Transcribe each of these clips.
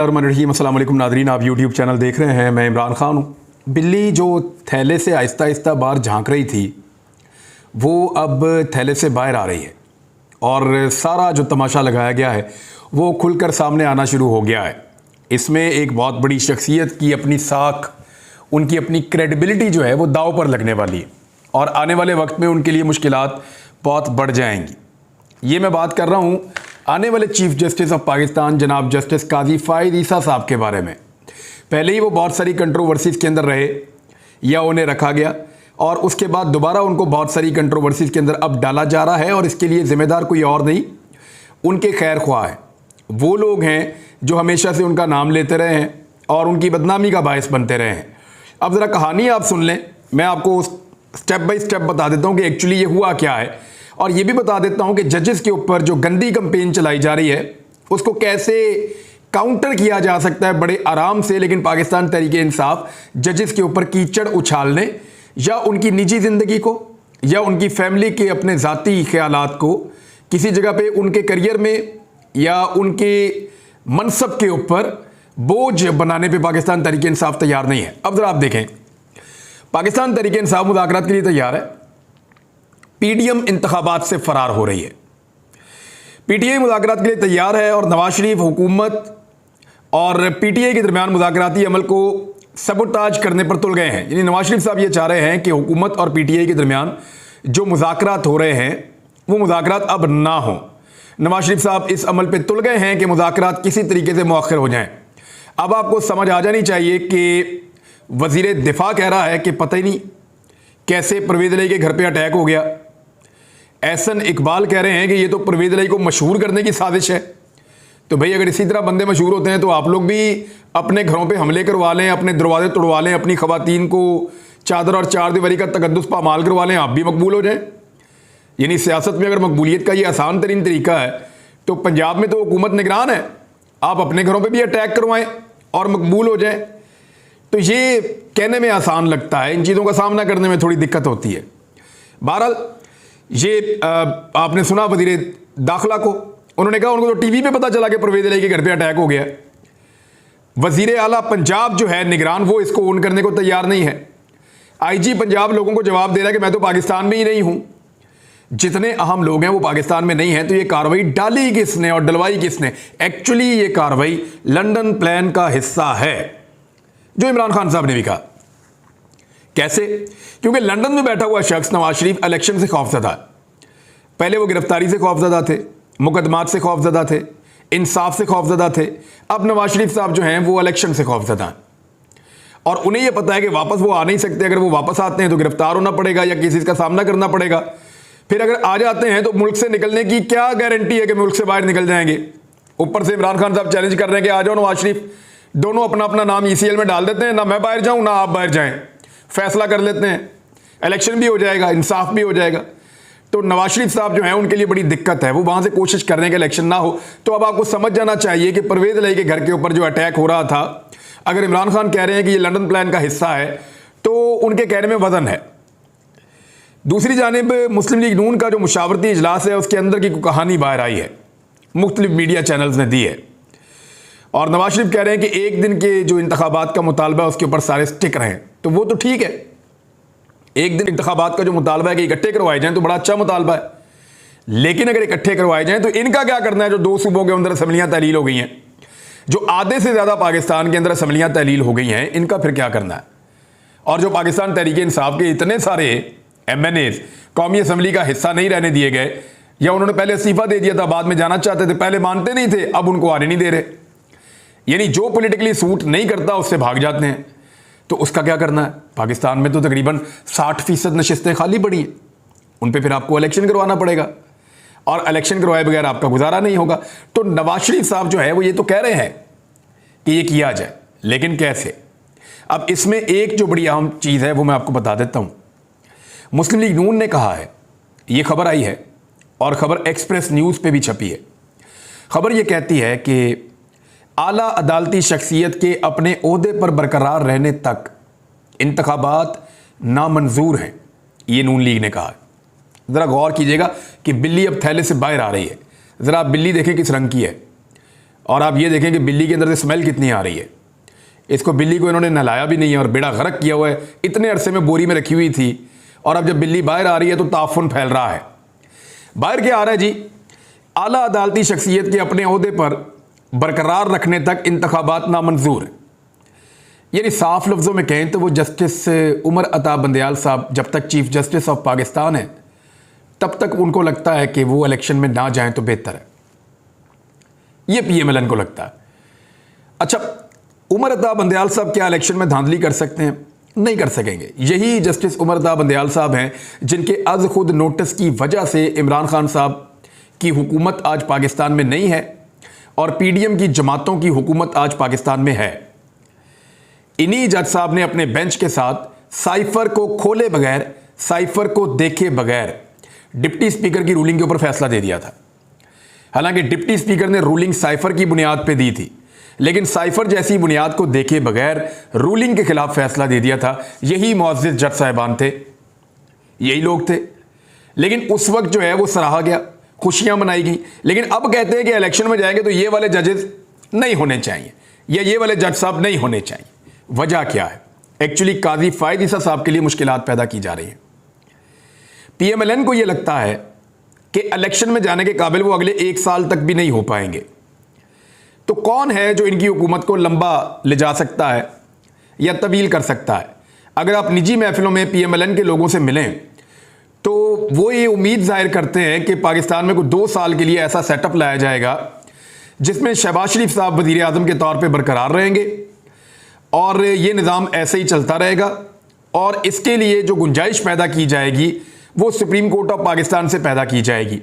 अस्सलाम वालेकुम नादरीन, आप यूट्यूब चैनल देख रहे हैं। मैं इमरान खान हूँ। बिल्ली जो थैले से आहिस्ता आहिस्ता बाहर झांक रही थी वो अब थैले से बाहर आ रही है और सारा जो तमाशा लगाया गया है वो खुलकर सामने आना शुरू हो गया है। इसमें एक बहुत बड़ी शख्सियत की अपनी साख, उनकी अपनी क्रेडिबिलिटी जो है वो दाव पर लगने वाली है और आने वाले वक्त में उनके लिए मुश्किलात बहुत बढ़ जाएंगी। ये मैं बात कर रहा हूँ आने वाले चीफ जस्टिस ऑफ पाकिस्तान जनाब जस्टिस काजी फ़ाइज़ ईसा साहब के बारे में। पहले ही वो बहुत सारी कंट्रोवर्सीज़ के अंदर रहे या उन्हें रखा गया और उसके बाद दोबारा उनको बहुत सारी कंट्रोवर्सीज़ के अंदर अब डाला जा रहा है और इसके लिए ज़िम्मेदार कोई और नहीं, उनके खैर ख्वाह हैं। वो लोग हैं जो हमेशा से उनका नाम लेते रहे हैं और उनकी बदनामी का बायस बनते रहे हैं। अब ज़रा कहानी आप सुन लें, मैं आपको स्टेप बाय स्टेप बता देता हूँ कि एक्चुअली ये हुआ क्या है और ये भी बता देता हूँ कि जजेस के ऊपर जो गंदी कंपेन चलाई जा रही है उसको कैसे काउंटर किया जा सकता है बड़े आराम से। लेकिन पाकिस्तान तहरीक इंसाफ जजेस के ऊपर कीचड़ उछालने या उनकी निजी ज़िंदगी को या उनकी फैमिली के अपने ज़ाती ख्यालात को किसी जगह पे उनके करियर में या उनके मनसब के ऊपर बोझ बनाने पे पाकिस्तान तहरीक इंसाफ तैयार नहीं है। अब ज़रा आप देखें, पाकिस्तान तहरीक इंसाफ मुज़ाकरात के लिए तैयार है, पीडीएम इंतखाबात से फरार हो रही है। पीटीआई मुज़ाकरात के लिए तैयार है और नवाज शरीफ हुकूमत और पीटीआई के दरमियान मुज़ाकराती अमल को सबोटाज करने पर तुल गए हैं। यानी नवाज शरीफ साहब ये चाह रहे हैं कि हुकूमत और पीटीआई के दरमियान जो मुज़ाकरात हो रहे हैं वो मुज़ाकरात अब ना हो। नवाज शरीफ साहब इस अमल पे तुल गए हैं कि मुज़ाकरात किसी तरीके से मुअख्खर हो जाएं। अब आपको समझ आ जानी चाहिए कि वज़ीर दिफा कह रहा है कि पता ही नहीं कैसे परवेज़ इलाही के घर पे अटैक हो गया। एहसन इकबाल कह रहे हैं कि ये तो परवेज़ इलाही को मशहूर करने की साजिश है। तो भाई अगर इसी तरह बंदे मशहूर होते हैं तो आप लोग भी अपने घरों पे हमले करवा लें, अपने दरवाजे तोड़वा लें, अपनी ख़वातीन को चादर और चार दीवारी का तकद्दुस पामाल करवा लें, आप भी मकबूल हो जाएं। यानी सियासत में अगर मकबूलियत का ये आसान तरीन तरीका है तो पंजाब में तो हुकूमत निगरान है, आप अपने घरों पर भी अटैक करवाएँ और मकबूल हो जाएँ। तो ये कहने में आसान लगता है, इन चीज़ों का सामना करने में थोड़ी दिक्कत होती है। बहरहाल ये आपने सुना वज़ीर दाखिला को, उन्होंने कहा उनको तो टीवी पे पता चला कि परवेज़ इलाही के घर पे अटैक हो गया। वज़ीर आला पंजाब जो है निगरान, वो इसको ओन करने को तैयार नहीं है। आईजी पंजाब लोगों को जवाब दे रहा है कि मैं तो पाकिस्तान में ही नहीं हूँ। जितने अहम लोग हैं वो पाकिस्तान में नहीं हैं, तो ये कार्रवाई डाली किसने और डलवाई किसने? एक्चुअली ये कार्रवाई लंदन प्लान का हिस्सा है, जो इमरान खान साहब ने भी कहा। कैसे? क्योंकि लंदन में बैठा हुआ शख्स नवाज शरीफ इलेक्शन से खौफजदा है। पहले वो गिरफ्तारी से खौफजदा थे, मुकदमात से खौफजदा थे, इंसाफ से खौफजदा थे। अब नवाज शरीफ साहब जो हैं वो इलेक्शन से खौफजदा हैं और उन्हें यह पता है कि वापस वो आ नहीं सकते। अगर वो वापस आते हैं तो गिरफ्तार होना पड़ेगा या केसेस का सामना करना पड़ेगा। फिर अगर आ जाते हैं तो मुल्क से निकलने की क्या गारंटी है कि मुल्क से बाहर निकल जाएंगे? ऊपर से इमरान खान साहब चैलेंज कर रहे हैं कि आ जाओ नवाज शरीफ, दोनों अपना अपना नाम ईसीएल में डाल देते हैं, ना मैं बाहर जाऊं ना आप बाहर जाएं, फैसला कर लेते हैं, इलेक्शन भी हो जाएगा, इंसाफ भी हो जाएगा। तो नवाज शरीफ साहब जो हैं उनके लिए बड़ी दिक्कत है, वो वहां से कोशिश कर रहे हैं कि इलेक्शन ना हो। तो अब आपको समझ जाना चाहिए कि परवेज़ इलाही के घर के ऊपर जो अटैक हो रहा था, अगर इमरान खान कह रहे हैं कि ये लंदन प्लान का हिस्सा है तो उनके कहने में वजन है। दूसरी जानिब मुस्लिम लीग नून का जो मुशावरती इजलास है उसके अंदर की कहानी बाहर आई है, मुख्तलिफ मीडिया चैनल्स ने दी है और नवाज शरीफ कह रहे हैं कि एक दिन के जो इंतखाबात का मुतालबा है उसके ऊपर सारे स्टिक रहें। तो वो तो ठीक है, एक दिन इंतखाबात का जो मुतालबा है कि इकट्ठे करवाए जाएं तो बड़ा अच्छा मुतालबा है, लेकिन अगर इकट्ठे करवाए जाएं तो इनका क्या करना है? जो दो सूबों के अंदर असम्बलियाँ तहलील हो गई हैं, जो आधे से ज़्यादा पाकिस्तान के अंदर असम्बलियाँ तहलील हो गई हैं, इनका फिर क्या करना है? और जो पाकिस्तान तहरीक इंसाफ के इतने सारे MNAs कौमी असम्बली का हिस्सा नहीं रहने दिए गए या उन्होंने पहले इस्तीफ़ा दे दिया था, बाद में जाना चाहते थे, पहले मानते नहीं थे, अब उनको आने नहीं दे रहे। यानी जो पॉलिटिकली सूट नहीं करता उससे भाग जाते हैं। तो उसका क्या करना है? पाकिस्तान में तो तकरीबन 60% नशिस्तें खाली पड़ी हैं, उन पे फिर आपको इलेक्शन करवाना पड़ेगा और इलेक्शन करवाए बगैर आपका गुजारा नहीं होगा। तो नवाज शरीफ साहब जो है वो ये तो कह रहे हैं कि ये किया जाए, लेकिन कैसे? अब इसमें एक जो बड़ी अहम चीज़ है वो मैं आपको बता देता हूँ। मुस्लिम लीग नून ने कहा है, ये खबर आई है और ख़बर एक्सप्रेस न्यूज़ पे भी छपी है। खबर ये कहती है कि आला अदालती शख्सियत के अपने ओहदे पर बरकरार रहने तक इंतखाबात नामंजूर हैं, ये नून लीग ने कहा। ज़रा गौर कीजिएगा कि बिल्ली अब थैले से बाहर आ रही है। ज़रा आप बिल्ली देखें किस रंग की है और आप ये देखें कि बिल्ली के अंदर से स्मेल कितनी आ रही है। इसको बिल्ली को इन्होंने नहलाया भी नहीं है और बेड़ा गर्क किया हुआ है, इतने अरसे में बोरी में रखी हुई थी और अब जब बिल्ली बाहर आ रही है तो ताफुन फैल रहा है। बाहर क्या आ रहा है जी, आला अदालती शख्सियत के अपने ओहदे पर बरकरार रखने तक इंतखाबात नामंजूर है। यानी साफ लफ्ज़ों में कहें तो वो जस्टिस उमर अता बंदयाल साहब जब तक चीफ जस्टिस ऑफ पाकिस्तान है तब तक उनको लगता है कि वो इलेक्शन में ना जाएं तो बेहतर है, ये PMLN को लगता है। अच्छा, उमर अता बंदयाल साहब क्या इलेक्शन में धांधली कर सकते हैं? नहीं कर सकेंगे। यही जस्टिस उमर अता बंदयाल साहब हैं जिनके अज खुद नोटिस की वजह से इमरान खान साहब की हुकूमत आज पाकिस्तान में नहीं है और PDM की जमातों की हुकूमत आज पाकिस्तान में है। इन्हीं जज साहब ने अपने बेंच के साथ साइफर को खोले बगैर, साइफर को देखे बगैर डिप्टी स्पीकर की रूलिंग के ऊपर फैसला दे दिया था। हालांकि डिप्टी स्पीकर ने रूलिंग साइफर की बुनियाद पे दी थी, लेकिन साइफर जैसी बुनियाद को देखे बगैर रूलिंग के खिलाफ फैसला दे दिया था। यही मुअज़्ज़िज़ जज साहिबान थे, यही लोग थे। लेकिन उस वक्त जो है वो सराहा गया, खुशियां मनाई गई। लेकिन अब कहते हैं कि इलेक्शन में जाएंगे तो ये वाले जजेस नहीं होने चाहिए या ये वाले जज साहब नहीं होने चाहिए। वजह क्या है? एक्चुअली काजी फायद ईसा साहब के लिए मुश्किलात पैदा की जा रही हैं। PMLN को यह लगता है कि इलेक्शन में जाने के काबिल वो अगले 1 साल तक भी नहीं हो पाएंगे। तो कौन है जो इनकी हुकूमत को लंबा ले जा सकता है या तवील कर सकता है? अगर आप निजी महफिलों में PMLN के लोगों से मिलें तो वो ये उम्मीद जाहिर करते हैं कि पाकिस्तान में कोई 2 साल के लिए ऐसा सेटअप लाया जाएगा जिसमें शहबाज शरीफ साहब वज़ीर आज़म के तौर पे बरकरार रहेंगे और ये निज़ाम ऐसे ही चलता रहेगा। और इसके लिए जो गुंजाइश पैदा की जाएगी वो सुप्रीम कोर्ट ऑफ पाकिस्तान से पैदा की जाएगी।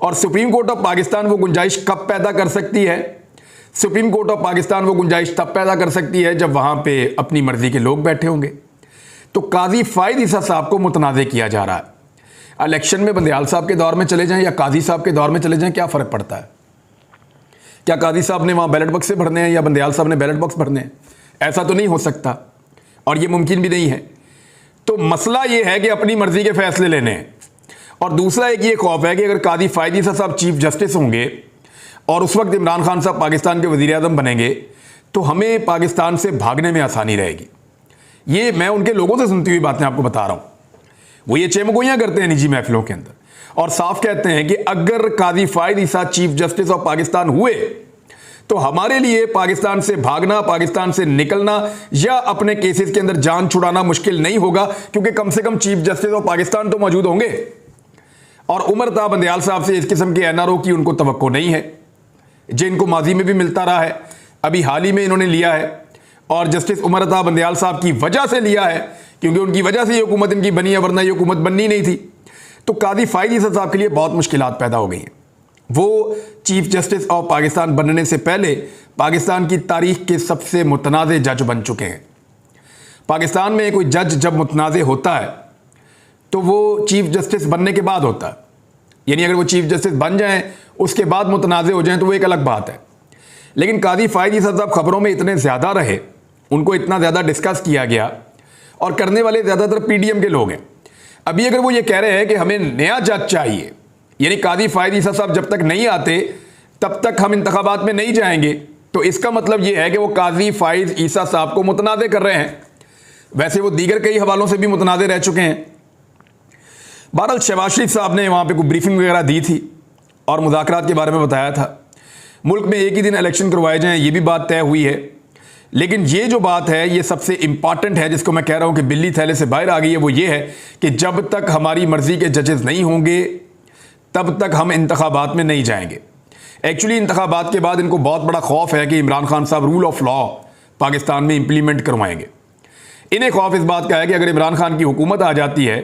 और सुप्रीम कोर्ट ऑफ पाकिस्तान वो गुंजाइश कब पैदा कर सकती है? सुप्रीम कोर्ट ऑफ पाकिस्तान वो गुंजाइश तब पैदा कर सकती है जब वहाँ पे अपनी मर्जी के लोग बैठे होंगे। तो काजी फायद ईसा साहब को मुतनाज़े किया जा रहा है। इलेक्शन में बंदयाल साहब के दौर में चले जाएं या काजी साहब के दौर में चले जाएं, क्या फ़र्क पड़ता है? क्या काजी साहब ने वहाँ बैलेट बॉक्स से भरने हैं या बंदयाल साहब ने बैलेट बॉक्स भरने हैं? ऐसा तो नहीं हो सकता और ये मुमकिन भी नहीं है। तो मसला ये है कि अपनी मर्जी के फैसले लेने हैं। और दूसरा एक ये खौफ है कि अगर काजी फायद ईसा साहब चीफ जस्टिस होंगे और उस वक्त इमरान खान साहब पाकिस्तान के वज़ीर आज़म बनेंगे तो हमें पाकिस्तान से भागने में आसानी रहेगी। ये मैं उनके लोगों से सुनती हुई बातें आपको बता रहा हूँ। वो ये चेमगोइयाँ करते हैं निजी महफिलों के अंदर और साफ कहते हैं कि अगर काजी फायद ईसा चीफ जस्टिस ऑफ पाकिस्तान हुए तो हमारे लिए पाकिस्तान से भागना, पाकिस्तान से निकलना या अपने केसेस के अंदर जान छुड़ाना मुश्किल नहीं होगा, क्योंकि कम से कम चीफ जस्टिस ऑफ पाकिस्तान तो मौजूद होंगे। और उमर अता बंदयाल साहब से इस किस्म के NRO की उनको तवक्को नहीं है, जिनको माजी में भी मिलता रहा है, अभी हाल ही में इन्होंने लिया है और जस्टिस उमर अता बंदयाल साहब की वजह से लिया है, क्योंकि उनकी वजह से ये हुकूमत इनकी बनी है, वरना ये हुकूमत बननी नहीं थी। तो काजी फायद ईसा साहब के लिए बहुत मुश्किलात पैदा हो गई हैं। वो चीफ जस्टिस ऑफ पाकिस्तान बनने से पहले पाकिस्तान की तारीख के सबसे मुतनाज़े जज बन चुके हैं। पाकिस्तान में कोई जज जब मुतनाज़े होता है तो वो चीफ जस्टिस बनने के बाद होता है, यानी अगर वो चीफ जस्टिस बन जाएं उसके बाद मुतनाज़े हो जाएं तो वो एक अलग बात है। लेकिन काजी फायद ईसा साहब खबरों में इतने ज़्यादा रहे, उनको इतना ज़्यादा डिस्कस किया गया और करने वाले ज़्यादातर PDM के लोग हैं। अभी अगर वो ये कह रहे हैं कि हमें नया जज चाहिए, यानी काजी फायद ईसा साहब जब तक नहीं आते तब तक हम इंतखाबात में नहीं जाएंगे, तो इसका मतलब ये है कि वो काजी फायद ईसा साहब को मुतनाज़े कर रहे हैं। वैसे वो दीगर कई हवालों से भी मुतनाज़े रह चुके हैं। बहरहाल शहबाज शरीफ साहब ने वहाँ पे कोई ब्रीफिंग वगैरह दी थी और मुज़ाकरात के बारे में बताया था। मुल्क में एक ही दिन इलेक्शन करवाए जाएँ, ये भी बात तय हुई है। लेकिन ये जो बात है ये सबसे इंपॉर्टेंट है, जिसको मैं कह रहा हूँ कि बिल्ली थैले से बाहर आ गई है, वो ये है कि जब तक हमारी मर्ज़ी के जजेस नहीं होंगे तब तक हम इंतखाबात में नहीं जाएंगे। एक्चुअली इंतखाबात के बाद इनको बहुत बड़ा खौफ है कि इमरान खान साहब रूल ऑफ लॉ पाकिस्तान में इम्प्लीमेंट करवाएंगे। इन्हें खौफ इस बात का है कि अगर इमरान खान की हुकूमत आ जाती है,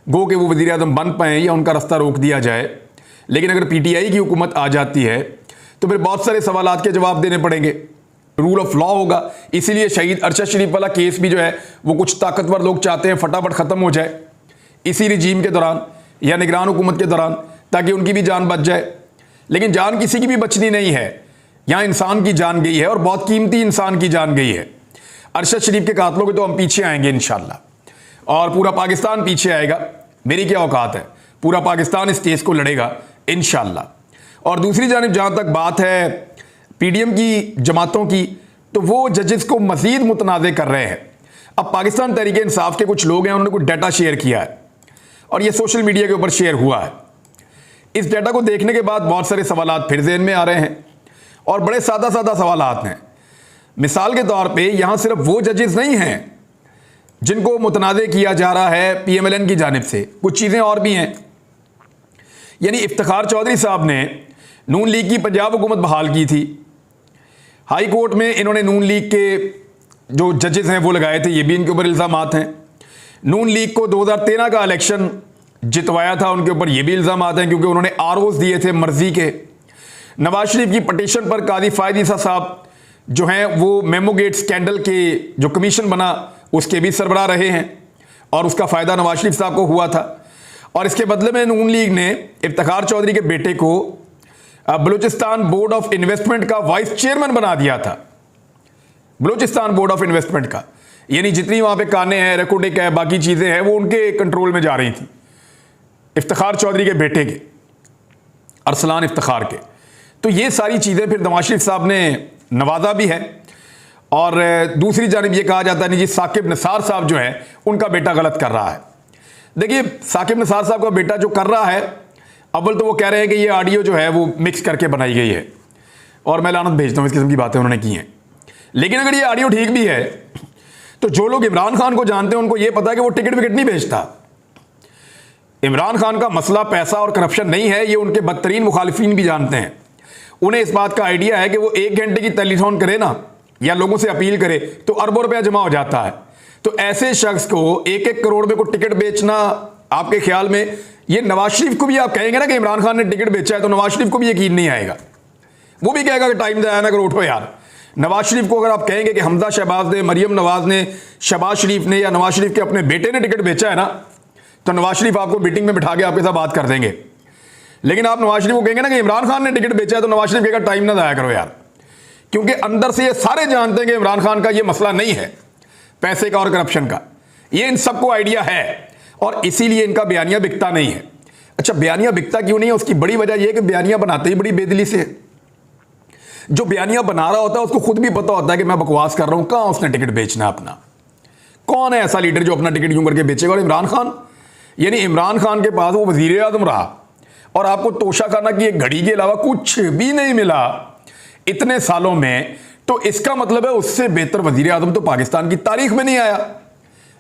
गो कि वो वज़ीर आज़म बन पाएँ या उनका रास्ता रोक दिया जाए, लेकिन अगर PTI की हुकूमत आ जाती है तो फिर बहुत सारे सवालात के जवाब देने पड़ेंगे, रूल ऑफ लॉ होगा। इसीलिए शहीद अरशद शरीफ वाला केस भी जो है वो कुछ ताकतवर लोग चाहते हैं फटाफट ख़त्म हो जाए इसी रिजीम के दौरान या निगरान हुकूमत के दौरान, ताकि उनकी भी जान बच जाए। लेकिन जान किसी की भी बचनी नहीं है, यहाँ इंसान की जान गई है और बहुत कीमती इंसान की जान गई है। अरशद शरीफ के कातलों के तो हम पीछे आएंगे इंशाल्लाह, और पूरा पाकिस्तान पीछे आएगा। मेरी क्या औकात है, पूरा पाकिस्तान इस केस को लड़ेगा इंशाल्लाह। और दूसरी जानिब जहाँ तक बात है पीडीएम की जमातों की, तो वो जजेस को मजीद मुतनाज़ कर रहे हैं। अब पाकिस्तान तहरीक इंसाफ के कुछ लोग हैं, उन्होंने कुछ डाटा शेयर किया है और ये सोशल मीडिया के ऊपर शेयर हुआ है। इस डाटा को देखने के बाद बहुत सारे सवालात फिर ज़हन में आ रहे हैं और बड़े सादा सादा सवालात हैं। मिसाल के तौर पे यहाँ सिर्फ वो जजेस नहीं हैं जिनको मुतनाज़ किया जा रहा है पीएमएलएन की जानिब से, कुछ चीज़ें और भी हैं। यानी इफ्तिखार चौधरी साहब ने नून लीग की पंजाब हुकूमत बहाल की थी, हाई कोर्ट में इन्होंने नून लीग के जो जजेस हैं वो लगाए थे, ये भी इनके ऊपर इल्ज़ामात हैं। नून लीग को 2013 का इलेक्शन जितवाया था, उनके ऊपर ये भी इल्ज़ामात हैं क्योंकि उन्होंने आरओज़ दिए थे मर्जी के। नवाज शरीफ की पटिशन पर कादी फायद ईसा साहब जो हैं वो मेमो गेट स्कैंडल के जो कमीशन बना उसके भी सरबराह रहे हैं और उसका फ़ायदा नवाज शरीफ साहब को हुआ था। और इसके बदले में नून लीग ने इफ्तिखार चौधरी के बेटे को बलूचिस्तान बोर्ड ऑफ इन्वेस्टमेंट का वाइस चेयरमैन बना दिया था। बलूचिस्तान बोर्ड ऑफ इन्वेस्टमेंट का, यानी जितनी वहाँ पे काने हैं, रेकोडिक है, बाकी चीज़ें हैं, वो उनके कंट्रोल में जा रही थी, इफ्तिखार चौधरी के बेटे के, अरसलान इफ्तिखार के। तो ये सारी चीज़ें फिर नवाज शरीफ साहब ने नवाजा भी है। और दूसरी जानिब ये कहा जाता है नहीं जी साकिब निसार साहब जो है उनका बेटा गलत कर रहा है। देखिए साकिब निसार साहब का बेटा जो कर रहा है, अव्वल तो वो कह रहे हैं कि ये ऑडियो जो है वो मिक्स करके बनाई गई है और मैं लानत भेजता हूँ, इस किस्म की बातें उन्होंने की हैं। लेकिन अगर ये ऑडियो ठीक भी है तो जो लोग इमरान खान को जानते हैं उनको ये पता है कि वो टिकट विकेट नहीं भेजता। इमरान खान का मसला पैसा और करप्शन नहीं है, ये उनके बदतरीन मुखालिफिन भी जानते हैं। उन्हें इस बात का आइडिया है कि वो 1 घंटे की टेलीथॉन करे ना या लोगों से अपील करे तो अरबों रुपया जमा हो जाता है। तो ऐसे शख्स को 1-1 करोड़ में को टिकट बेचना, आपके ख्याल में ये नवाज शरीफ को भी आप कहेंगे ना कि इमरान खान ने टिकट बेचा है तो नवाज शरीफ को भी यकीन नहीं आएगा, वो भी कहेगा कि टाइम से आया ना करो, उठो यार। नवाज शरीफ को अगर आप कहेंगे कि हमजा शहबाज ने, मरियम नवाज ने, शहबाज शरीफ ने या नवाज शरीफ के अपने बेटे ने टिकट बेचा है ना, तो नवाज शरीफ आपको मीटिंग में बिठा के आपके साथ बात कर देंगे। लेकिन आप नवाज शरीफ को कहेंगे ना कि इमरान खान ने टिकट बेचा है तो नवाज शरीफ कहेगा टाइम ना जाया करो यार, क्योंकि अंदर से ये सारे जानते हैं कि इमरान खान का ये मसला नहीं है पैसे का और करप्शन का, ये इन सबको आइडिया है और इसीलिए इनका बयानिया बिकता नहीं है। अच्छा, बयानिया बिकता क्यों नहीं है? उसकी बड़ी वजह यह कि बयानिया बनाते ही बड़ी बेदिली से है। जो बयानिया बना रहा होता है उसको खुद भी पता होता है कि मैं बकवास कर रहा हूं, कहां उसने टिकट बेचना है अपना। कौन है ऐसा लीडर जो अपना टिकट यूं करके बेचेगा? और इमरान खान, यानी इमरान खान के पास वो वजीर आजम रहा और आपको तोशा खाना की एक घड़ी के अलावा कुछ भी नहीं मिला इतने सालों में, तो इसका मतलब है उससे बेहतर वजीर आजम तो पाकिस्तान की तारीख में नहीं आया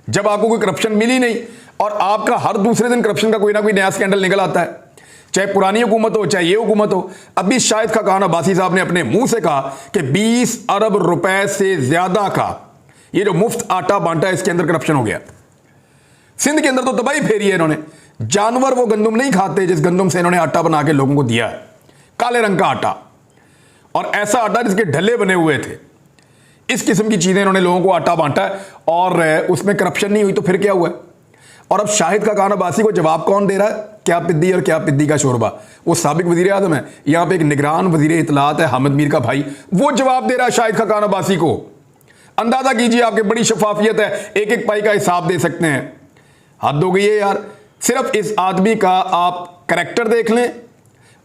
जब आपको कोई करप्शन मिली नहीं। और आपका हर दूसरे दिन करप्शन का कोई ना कोई नया स्कैंडल निकल आता है, चाहे पुरानी हुकूमत हो चाहे ये हुकूमत हो। अभी शाहिद खाकान अब्बासी साहब ने अपने मुंह से कहा कि 20 अरब रुपए से ज्यादा का ये जो मुफ्त आटा बांटा है इसके अंदर करप्शन हो गया। सिंध के अंदर तो तबाही फेरी है इन्होंने। जानवर वो गंदम नहीं खाते जिस गंदम से इन्होंने आटा बना के लोगों को दिया है, काले रंग का आटा, और ऐसा आटा जिसके ढल्ले बने हुए थे। इस किस्म की चीजें इन्होंने लोगों को आटा बांटा है और उसमें करप्शन नहीं हुई तो फिर क्या हुआ? और अब शाहिद खाकान अब्बासी को जवाब कौन दे रहा है? क्या पिद्दी और क्या पिद्दी का शोरबा। वो साबिक वजीर आजम है, यहाँ पे एक निगरान वजीर इतलात है हामिद मीर का भाई, वो जवाब दे रहा है शाहिद खाकान अब्बासी को। अंदाजा कीजिए, आपके बड़ी शफाफियत है, एक एक पाई का हिसाब दे सकते हैं। हद हो गई है यार। सिर्फ इस आदमी का आप करैक्टर देख लें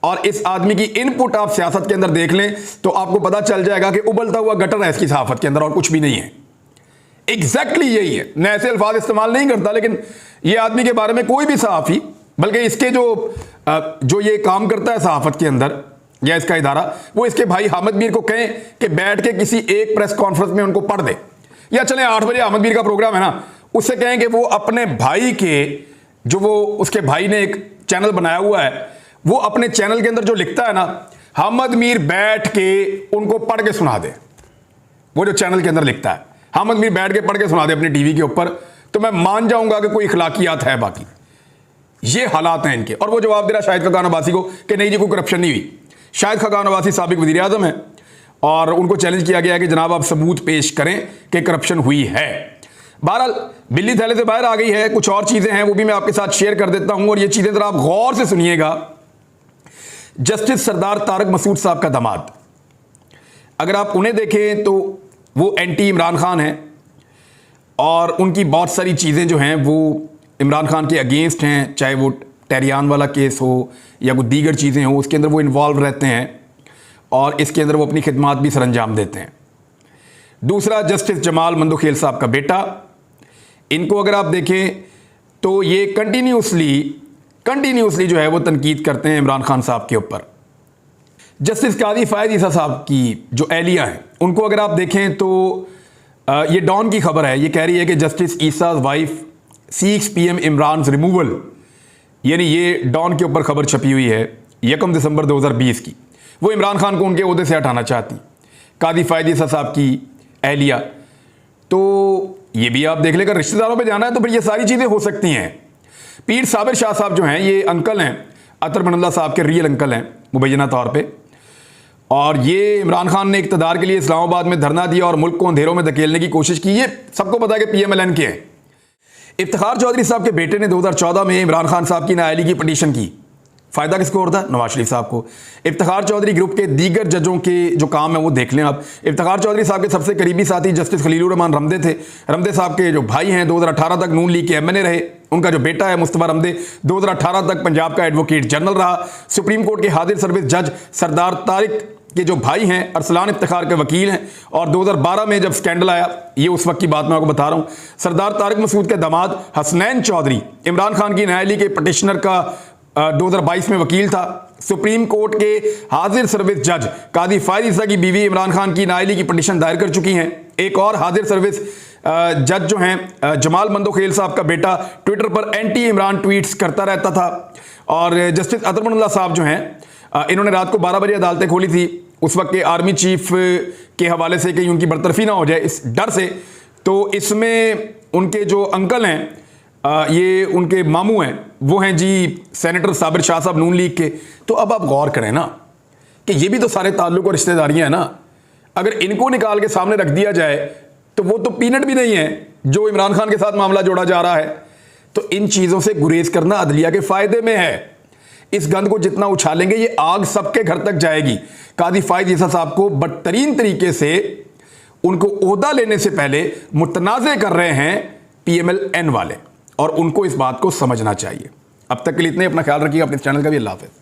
और इस आदमी की इनपुट आप सियासत के अंदर देख लें तो आपको पता चल जाएगा कि उबलता हुआ गटर है इसकी सहाफत के अंदर और कुछ भी नहीं है। एग्जैक्टली यही है। मैं ऐसे अल्फाज इस्तेमाल नहीं करता, लेकिन ये आदमी के बारे में कोई भी सहाफ़ी, बल्कि इसके जो ये काम करता है सहाफत के अंदर या इसका इदारा, वो इसके भाई हामिद मीर को कहें कि बैठ के किसी एक प्रेस कॉन्फ्रेंस में उनको पढ़ दे, या चले 8 बजे हामिद मीर का प्रोग्राम है ना, उससे कहें कि वो अपने भाई के, जो वो उसके भाई ने एक चैनल बनाया हुआ है, वो अपने चैनल के अंदर जो लिखता है ना, हामिद मीर बैठ के उनको पढ़ के सुना दे। वो जो चैनल के अंदर लिखता है हामिद मीर बैठ के पढ़ के सुना दे अपनी टीवी के ऊपर, तो मैं मान जाऊंगा कि कोई इखलाकियात है। बाकी ये हालात हैं इनके। और वो जवाब दे रहा शाहिद खाकान अब्बासी को कि नहीं जी कोई करप्शन नहीं हुई। शाहिद खाकान अब्बासी साबिक वज़ीर आज़म है और उनको चैलेंज किया गया कि जनाब आप सबूत पेश करें कि करप्शन हुई है। बहरहाल बिल्ली थैले से बाहर आ गई है। कुछ और चीज़ें हैं वो भी मैं आपके साथ शेयर कर देता हूं और ये चीज़ें ज़रा आप गौर से सुनिएगा। जस्टिस सरदार तारक मसूद साहब का दामाद, अगर आप उन्हें देखें तो वो एंटी इमरान खान हैं और उनकी बहुत सारी चीज़ें जो हैं वो इमरान खान के अगेंस्ट हैं, चाहे वो टेरियान वाला केस हो या कोई दीगर चीज़ें हो, उसके अंदर वो इन्वॉल्व रहते हैं और इसके अंदर वो अपनी खिदमात भी सरंजाम देते हैं। दूसरा, जस्टिस जमाल मंदोखेल साहब का बेटा, इनको अगर आप देखें तो ये कंटिन्यूसली जो है वो तनकीद करते हैं इमरान खान साहब के ऊपर। जस्टिस कादी फायद ईसा साहब की जो एहलिया हैं, उनको अगर आप देखें तो ये डॉन की खबर है, ये कह रही है कि justice Isa's wife seeks PM Imran removal, यानी ये डॉन के ऊपर खबर छपी हुई है 1 दिसंबर 2020 की। वो इमरान खान को उनके ओहदे से हटाना चाहती, कादी फायद ईसा साहब की एहलिया। तो ये भी आप देख लेकर रिश्तेदारों पे जाना है तो फिर ये सारी चीज़ें हो सकती हैं। पीर साबिर शाह साहब जो हैं, ये अंकल हैं अतर मनल्ला साहब के, रियल अंकल हैं मुबैना तौर पे, और ये इमरान खान ने इक़्तिदार के लिए इस्लामाबाद में धरना दिया और मुल्क को अंधेरों में धकेलने की कोशिश की। ये सबको पता है कि PMLN के हैं। इफ्तिखार चौधरी साहब के बेटे ने 2014 में इमरान खान साहब की नाअहली की पटिशन की। फ़ायदा किसको हो रहा था? नवाज शरीफ साहब को। इफ्तिखार चौधरी ग्रुप के दीगर जजों के जो काम है वो देख लें आप। इफ्तिखार चौधरी साहब के सबसे करीबी साथी जस्टिस खलीलुर रहमान रमदे थे। रमदे साहब के जो भाई हैं 2018 तक नून लीग के MNA रहे। उनका जो बेटा है मुस्तफा रमदे 2018 तक पंजाब का एडवोकेट जनरल रहा। सुप्रीम कोर्ट के हाजिर सर्विस जज सरदार तारिक के जो भाई हैं अरसलान इफ्तिखार के वकील हैं। और 2012 में जब स्कैंडल आया, ये उस वक्त की बात मैं आपको बता रहा हूँ, सरदार तारिक मसूद के दामाद हसनैन चौधरी इमरान खान की नाअहली के पटिशनर का 2022 में वकील था। सुप्रीम कोर्ट के हाजिर सर्विस जज कादी फायद ईसा की बीवी इमरान खान की नाअहली की पटिशन दायर कर चुकी हैं। एक और हाजिर सर्विस जज जो हैं जमाल मंदोखेल साहब का बेटा ट्विटर पर एंटी इमरान ट्वीट्स करता रहता था। और जस्टिस अतर मनल्ला साहब जो हैं, इन्होंने रात को 12 बजे अदालतें खोली थी, उस वक्त के आर्मी चीफ के हवाले से कि उनकी बरतरफी ना हो जाए इस डर से। तो इसमें उनके जो अंकल हैं, ये उनके मामू हैं, वो हैं जी सेनेटर साबिर शाह साहब नून लीग के। तो अब आप गौर करें ना कि ये भी तो सारे ताल्लुक और रिश्तेदारियां हैं ना। अगर इनको निकाल के सामने रख दिया जाए तो वो तो पीनट भी नहीं है जो इमरान खान के साथ मामला जोड़ा जा रहा है। तो इन चीज़ों से गुरेज करना अदलिया के फ़ायदे में है। इस गंद को जितना उछालेंगे ये आग सबके घर तक जाएगी। कादी फायद ईसा साहब को बदतरीन तरीके से उनको ओहदा लेने से पहले मुतनाज़े कर रहे हैं PMLN वाले, और उनको इस बात को समझना चाहिए। अब तक के लिए इतने, अपना ख्याल रखिएगा, अपने चैनल का भी। अल्लाह हाफ़िज़।